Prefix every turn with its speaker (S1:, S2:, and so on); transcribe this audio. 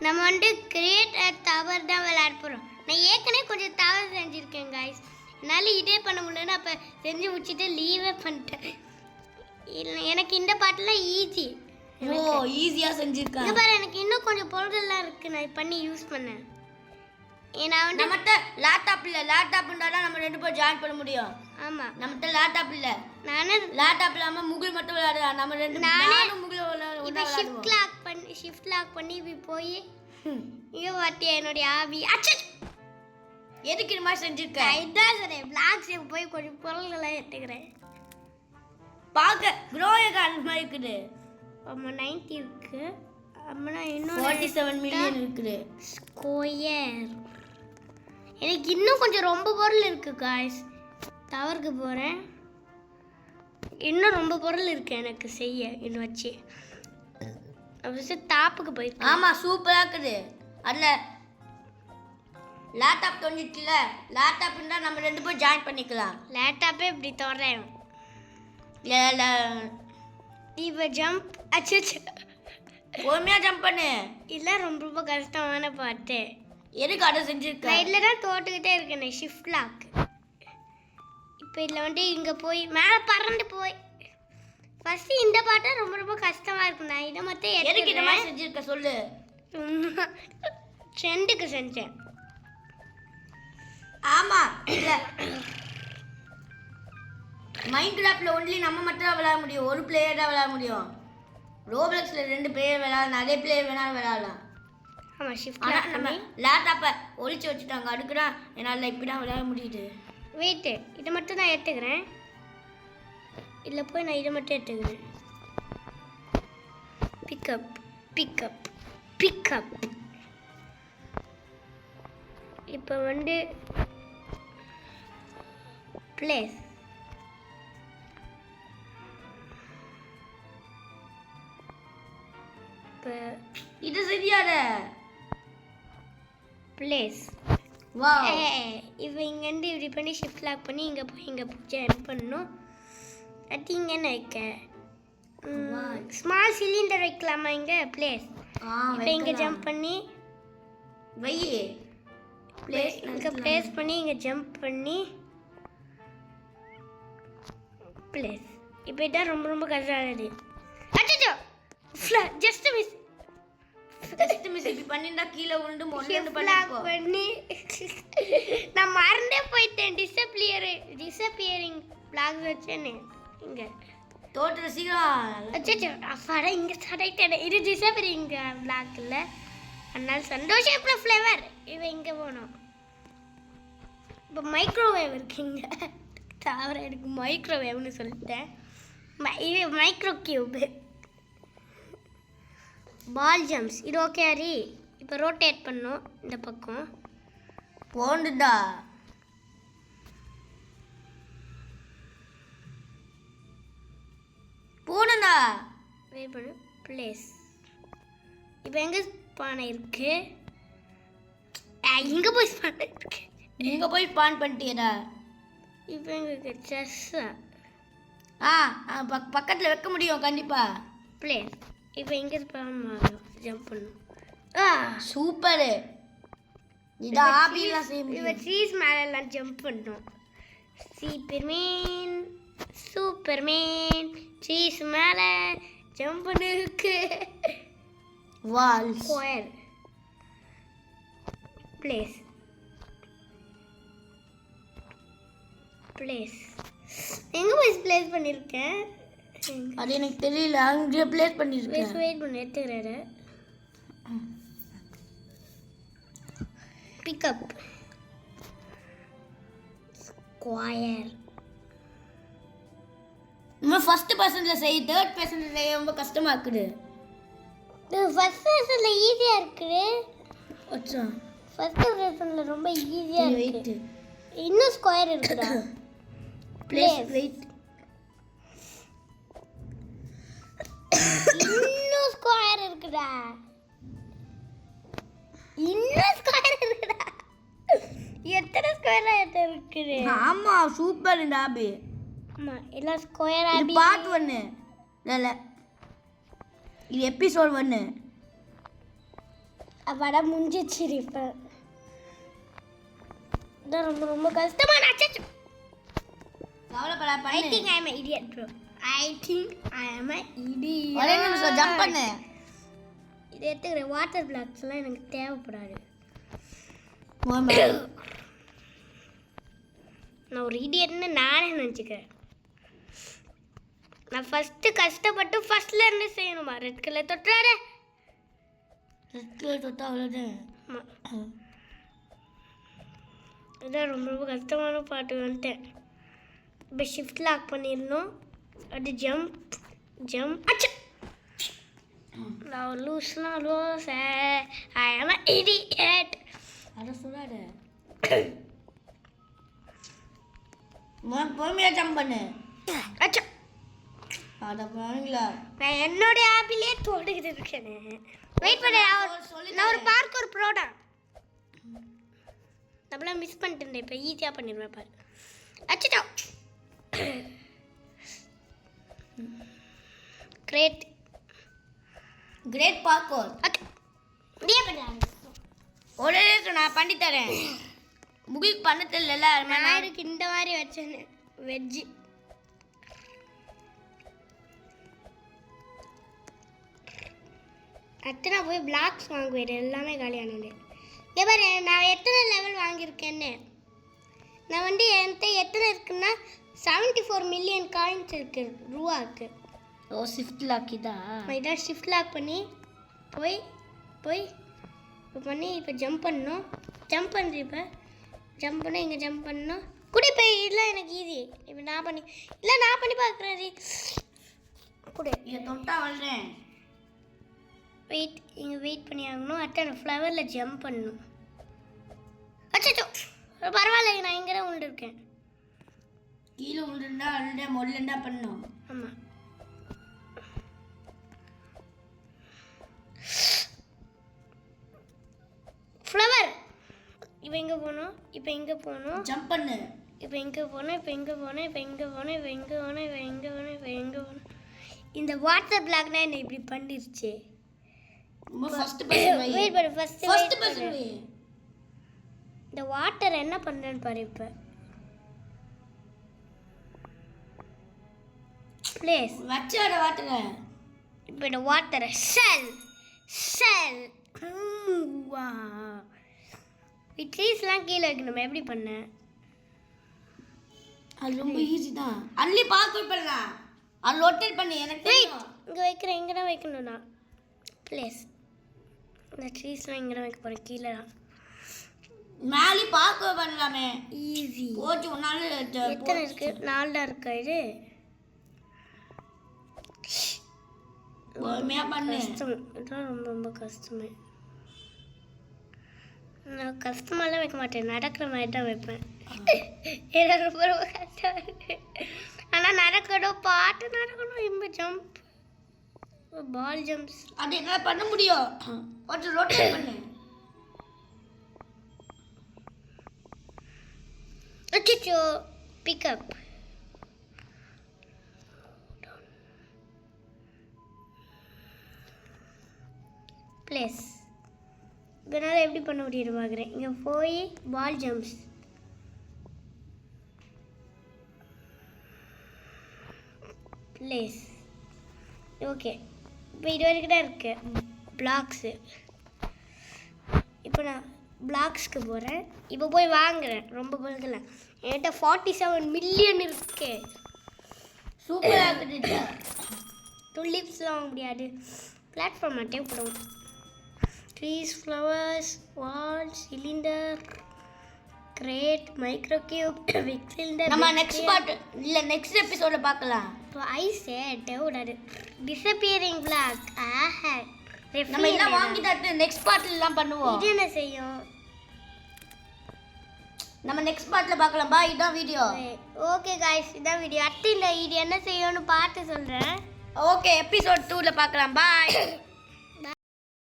S1: நம்ம வந்து create tower தான் விளையாட போகிறோம். நான் ஏற்கனவே கொஞ்சம் டவர் செஞ்சுருக்கேன் காய்ஸ். என்னால் இதே பண்ண முடியலன்னு அப்போ செஞ்சு முடிச்சுட்டு லீவே பண்ணிட்டேன். இல்லை எனக்கு இந்த பாட்டெல்லாம் ஈஸி.
S2: ஓ ஈஸியாக செஞ்சுருக்கேன்.
S1: இது பாரு எனக்கு இன்னும் கொஞ்சம் பொருள்கள்லாம் இருக்குது நான் பண்ணி யூஸ் பண்ணேன். நான் வந்து
S2: நம்மகிட்ட லேப்டாப் இல்லை. லேப்டாப் இருந்தால் தான் நம்ம 2 பேரும் ஜாயின் பண்ண முடியும்.
S1: ஆமாம்
S2: நம்மகிட்ட லேப்டாப் இல்லை.
S1: நானும்
S2: லேப்டாப் இல்லாமல் முகில் மட்டும் விளையாடலாம். நம்ம நானும் முகில்
S1: இப்போ ஷிஃப்ட் லாக் பண்ணி இப்படி போய் இங்கே பார்த்தியா என்னுடைய ஆவி அச்சு
S2: எதுக்கு இது மாதிரி செஞ்சுருக்கேன்?
S1: இதான் சரி பிளாக்ஸ் போய் கொஞ்சம் பொருள்கள்லாம் எடுத்துக்கிறேன்.
S2: பார்க்க க்ரோயக அந்த மாதிரி இருக்குது.
S1: ஆமாம் 90 இருக்கு. அப்படின்னா இன்னும்
S2: 47 மில்லியன் இருக்குது.
S1: ஸ்கொயர் எனக்கு இன்னும் கொஞ்சம் ரொம்ப பொருள் இருக்குது காய்ஸ். டவருக்கு போகிறேன். இன்னும் ரொம்ப பொருள் இருக்குது எனக்கு செய்ய இன்னும் வச்சு. ஃபஸ்ட்டு டாப்புக்கு போயிருக்கு.
S2: ஆமாம் சூப்பராக இருக்குது. அதில் லேப்டாப் தோண்டிட்டுல லேப்டாப் இருந்தால் நம்ம 2 பேரும் ஜாயின் பண்ணிக்கலாம்.
S1: லேப்டாப்பே இப்படி தொடறேன். இப்போ ஜம்ப் அச்சு
S2: பொறுமையாக ஜம்ப் பண்ணு.
S1: இல்லை ரொம்ப ரொம்ப கஷ்டமான பாட்டு.
S2: எதுக்கு அதை செஞ்சுருக்கேன்?
S1: நான் இதில் தான் தோட்டுக்கிட்டே இருக்கேன் ஷிஃப்ட் லாக். இப்போ இதில் வந்து இங்கே போய் மேலே பறந்து போய் ஃபஸ்ட்டு இந்த பாட்டை ரொம்ப ரொம்ப கஷ்டமாக இருக்கும். நான் இதை மட்டும்
S2: எதுக்கு இந்த மாதிரி செஞ்சுருக்க சொல்லு.
S1: ட்ரெண்டுக்கு செஞ்சேன்.
S2: ஆமாம் இல்லை மைண்ட் கிராஃப்டில் ஒன்லி நம்ம மட்டும் தான் விளையாட முடியும். ஒரு பிளேயர் தான் விளையாட முடியும். ரோப்ளக்ஸில் 2 பிளேயர் விளையாடலாம். நிறைய பிளேயர் வேணாலும் விளையாடலாம்.
S1: ஆமாம் ஷிஃப்ட்
S2: ஆனால் நம்ம லேப்டாப்பை ஒழிச்சு வச்சுட்டாங்க. அதுக்கு தான் என்னால் இப்படி தான் விளையாட முடியுது.
S1: வெயிட்டு இதை மட்டும் நான் எடுத்துக்கிறேன். இல்லை போய் நான் இதை மட்டும் எடுத்துக்கிறேன். Pickup pickup pickup. இப்போ வந்து பிளேஸ். இப்போ
S2: இது சரியாத
S1: பிளேஸ்.
S2: வா
S1: இப்போ இங்கேருந்து இப்படி பண்ணி ஷிஃப்ட் லாக் பண்ணி இங்கே போய் இங்கே ஜாயின் பண்ணணும். அது இங்கே என்ன வைக்க ஸ்மால் சிலிண்டர் வைக்கலாமா இங்கே பிளேஸ். இப்போ இங்கே ஜம்ப் பண்ணி
S2: வை பிளேஸ்
S1: இங்கே பிளேஸ் பண்ணி இங்கே ஜம்ப் பண்ணி பிளேஸ். இப்போ இதான் ரொம்ப ரொம்ப கஷ்டமானது. அச்சோ ஜஸ்ட் மிஸ்
S2: இப்படி பண்ணிருந்தா கீழே உண்டு மொண்டு
S1: பண்ணி நான் மறந்தே போயிட்டேன். டிஸப்பியரிங் பிளாக் வச்சேன்னு இங்கே
S2: தோட்டத்தில் சீக்கிரம்.
S1: அச்சோ அப்பாடா இங்கே ஸ்டார்ட் இது டிஸப்பியரிங் பிளாக் இல்லை. அதனால சந்தோஷம் இப்போ ஃப்ளேவர் இவன் இங்கே போனோம். இப்போ மைக்ரோவேவ் இருக்கு இங்கே. தவிர எனக்கு மைக்ரோவேவ்னு சொல்லிட்டேன். இது மைக்ரோ கியூப் பால் ஜம்ப்ஸ். இது ஓகே ஹரி. இப்போ ரோட்டேட் பண்ணோம் இந்த பக்கம்
S2: போண்டுடா. போணுடா
S1: வெயிட் பண்ணு பிளேஸ். இப்போ எங்கே பானை இருக்கு? இங்கே போய் பானை இருக்கு.
S2: இங்கே போய் ஸ்பான் பண்ணிட்டியடா.
S1: இப்போ எங்களுக்கு செஸ்ஸா
S2: பக்கத்தில் வைக்க முடியும் கண்டிப்பாக.
S1: பிளேஸ். இப்போ இங்கே ஸ்பான் ஆகும் ஜம்ப் பண்ணும்.
S2: சூப்பரு. இது ஆபிலாம் செய்ய முடியும்.
S1: இப்போ சீஸ் மேலெல்லாம் ஜம்ப் பண்ணோம். சூப்பர்மேன் சீஸ் மேலே ஜம்ப் பண்ணிருக்கு.
S2: வால்
S1: ஸ்கொயர் பிளேஸ். எங்கே போய் பிளேஸ் பண்ணியிருக்கேன்
S2: அது எனக்கு தெரியல. அங்கே பிளேஸ் பண்ணியிருக்கேன்.
S1: வெயிட் பண்ணி எடுத்துக்கிறாரு. Pickup square.
S2: நம்ம ஃபர்ஸ்ட் பர்சன்ல செய். தேர்ட் பர்சன்ல செய்ய ரொம்ப கஷ்டமா இருக்குது.
S1: ஃபர்ஸ்ட் பர்சன்ல ஈஸியா இருக்குது.
S2: அச்சா
S1: ஃபர்ஸ்ட் பர்சன்ல ரொம்ப ஈஸியா இருக்கு.
S2: வெயிட்
S1: இன்னும் ஸ்கொயர் இருக்குடா.
S2: Place wait.
S1: இன்னும் ஸ்கொயர் இருக்குடா. எத்தனை ஸ்கொயர் இருக்குது?
S2: ஆமா சூப்பர் இந்த ஆபி.
S1: ஆமா எல்லாம் ஸ்கொயர்
S2: இது
S1: ஆபி.
S2: பார்ட் 1. இல்ல இது எபிசோட் 1.
S1: அப்பாடா முடிஞ்சிச்சு இப்போ. இதான் ரொம்ப ரொம்ப கஷ்டமான அச்சச்சோ.
S2: கவலைப்படாத
S1: I
S2: பண்ணு.
S1: think I am an idiot bro. I think I am an idiot.
S2: ஒரே நிமிஷம் ஜம்ப் பண்ணு.
S1: இதை எடுத்துக்கிற வாட்டர் பிளாக்ஸ்லாம் எனக்கு தேவைப்படாது. நான் ஒரு இடியட்னு நானே நினச்சிக்கிறேன். நான் ஃபஸ்ட்டு கஷ்டப்பட்டு ஃபஸ்ட்ல இருந்து செய்யணுமா? ரெட் கலர் தொட்டாரு.
S2: ரெட் கலர் தொட்டா அவ்வளோதான்.
S1: இதான் ரொம்ப ரொம்ப கஷ்டமான பாட்டு வந்துட்டேன். இப்போ ஷிஃப்ட் லாக் பண்ணிடணும். அது ஜம்ப் அச்சா. நான் லூஸ்லாம் லூஸ். ஐ ஆம் an idiot.
S2: அதை சொல்லாத. பொறுமையா ஜம்ப் பண்ணு.
S1: அச்சா.
S2: அட பாருங்களா.
S1: நான் என்னோட ஆப்பிலே தோண்டுகிட்டு இருக்கேனே. வெயிட் பண்ணு. நான் ஒரு பார்க் ஒரு ப்ரோடா. நம்மளாம் மிஸ் பண்ணிட்டேன். இப்போ ஈஸியாக பண்ணிடுவேன் பாரு. அச்சா. Great
S2: parkour.
S1: ஓகே. நீயே பண்ணலாம்.
S2: ஒரே நான் பண்ணி தரேன். முகிக்கு பண்ண தெரியல.
S1: நான் இதுக்கு இந்த மாதிரி வச்சேன். வெஜ்ஜு அத்தனை போய் பிளாக்ஸ் வாங்குவேன். எல்லாமே காலியானது. இதே பாரு நான் எத்தனை லெவல் வாங்கியிருக்கேன்னு. நான் வந்து என்கிட்ட எத்தனை இருக்குன்னா 74 மில்லியன் காயின்ஸ் இருக்கு. ரூபா இருக்கு.
S2: ஓ ஷிஃப்ட் லாக்கிதா.
S1: இதான் ஷிஃப்ட் லாக் பண்ணி போய் இப்போ பண்ணி இப்போ ஜம்ப் பண்ணணும். ஜம்ப் பண்ணுறேன். இப்போ ஜம்ப் பண்ண இங்கே ஜம்ப் பண்ணணும். கூட இப்போ இதெல்லாம் எனக்கு ஈஸி. இப்போ நான் பண்ணி பார்க்குறேன். கூட
S2: இதை தொட்டா வளரேன்.
S1: இங்கே வெயிட் பண்ணி ஆகணும். அட்டை ஃப்ளவரில் ஜம்ப் பண்ணணும். அச்சோ பரவாயில்ல. நான் இங்கே தான் உண்டு இருக்கேன்.
S2: கீழே உண்டுண்டா அழுண்டா மொல்லண்டா பண்ணும்.
S1: ஆமாம். ஃப்ளவர் இப்போ இங்கே போகணும்.
S2: ஜம்ப் பண்ணு.
S1: இப்போ இங்கே போனேன். இந்த வாட்டர் பிளாக்னா என்ன இப்படி பண்ணிருச்சு.
S2: ஃபர்ஸ்ட் பர்சன் வை.
S1: வெயிட் பண்ணு.
S2: ஃபர்ஸ்ட் பர்சன் வை.
S1: இந்த வாட்டர் என்ன பண்ணுறேன்னு பாரு. இப்போ பிளேஸ்
S2: வச்சாட வாட்டரை.
S1: இப்போ இந்த வாட்டரை செல் ட்ரீஸ்லாம் கீழே வைக்கணும். எப்படி பண்ண?
S2: அது ரொம்ப ஈஸி தான். அள்ளி பார்க்க பண்ணலாம். அது ரொட்டேட் பண்ணி எனக்கு
S1: இங்கே வைக்கிறேன். இங்கே தான் வைக்கணும். நான் பிளேஸ் இந்த ட்ரீஸ்லாம் இங்கே தான் வைக்க போகிறேன். கீழே தான்
S2: மேலே பார்க்க பண்ணலாமே.
S1: ஈஸி.
S2: போச்சு ஒன்னால.
S1: எத்தனை இருக்கு? 4 தான் இருக்கா? இது
S2: பொறுமையா பண்ணு.
S1: கஷ்டம். இதுதான் ரொம்ப ரொம்ப கஷ்டமே. நான் கஷ்டமாலாம் வைக்க மாட்டேன். நடக்கிற மாதிரி தான் வைப்பேன். ஏன்னா ரொம்ப ரொம்ப கஷ்டம் இருக்கு. ஆனால் நடக்கணும். பாட்டு நடக்கணும். இப்போ ஜம்ப் பால் ஜம்ப்ஸ்
S2: அது என்ன பண்ண முடியும்? ஒரு ரொட்டேட் பண்ணு.
S1: அச்சோ பிக்கப். பிளேஸ் இதனால் எப்படி பண்ண முடியும் பார்க்குறேன். இங்கே போய் பால் ஜம்ப்ஸ். Place okay. இப்போ இது வரைக்கும் தான் இருக்கு பிளாக்ஸு. இப்போ நான் பிளாக்ஸ்க்கு போகிறேன். இப்போ போய் வாங்குறேன். ரொம்ப பொருட்கள் என்கிட்ட 47 மில்லியன் இருக்கு.
S2: சூப்பராக இருக்குது.
S1: துலிப்ஸ்லாம் வாங்க முடியாது. பிளாட்ஃபார்ம் மட்டும் போடுவோம். Trees, flowers, wall, cylinder, crate, micro cube, big cylinder.
S2: நம்ம நெக்ஸ்ட் பார்ட் இல்ல நெக்ஸ்ட் எபிசோட்ல பார்க்கலாம்.
S1: I said ஒரு disappearing block.
S2: நம்ம எல்லாம் வாங்கி தட்டு நெக்ஸ்ட் பார்ட்ல எல்லாம் பண்ணுவோம்.
S1: இது என்ன செய்யும்?
S2: நம்ம நெக்ஸ்ட் பார்ட்ல பார்க்கலாம். பை. இதான் வீடியோ.
S1: ஓகே गाइस, இதான் வீடியோ. அடுத்து இந்த இது என்ன செய்யும்னு பார்த்து சொல்றேன்.
S2: ஓகே எபிசோட் 2ல பார்க்கலாம். பை.